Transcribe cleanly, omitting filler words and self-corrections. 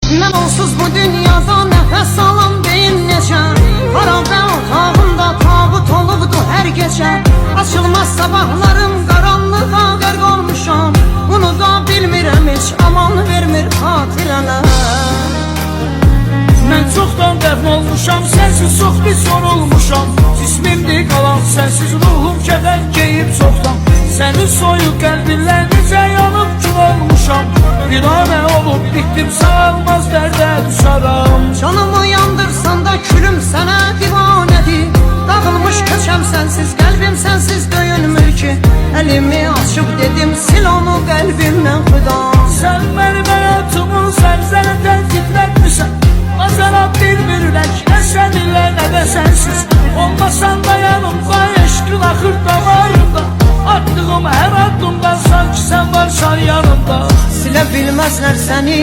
Mən onsuz bu dünyada nəfəs alan deyim necə. Xarabə otağımda tabut olubdu hər gecə. Açılmaz sabahlarım qaranlığa qərq olmuşam. Bunu da bilmirəm heç aman vermir xatirələr. Mən çoxdan dəfn olmuşam, sənsiz çox pis yorulmuşam. Cismimdir qalan sənsiz, ruhum kədər geyib çoxdan. Sənin soyuq qəlbinlə necə yanıb kül olmuşam. Viranə olub bitdim, sağalmaz dərdə düşərəm. Canımı yandırsan da külüm sənə divanədir. Dağılmış köçəm sənsiz, qəlbim sənsiz döyünmür ki. Əlimi açıb dedim, sil onu qəlbimdən xuda. Sən mənim həyatımın zəlzələdən titrətmişsən. Azara bilmirlər ki, nə səninlə nə də sənsiz. Olmasan da yanımda, eşqin axır damarımda. Attığım hər addımdan sanki sən varsan yanımda. Silə bilməzlər səni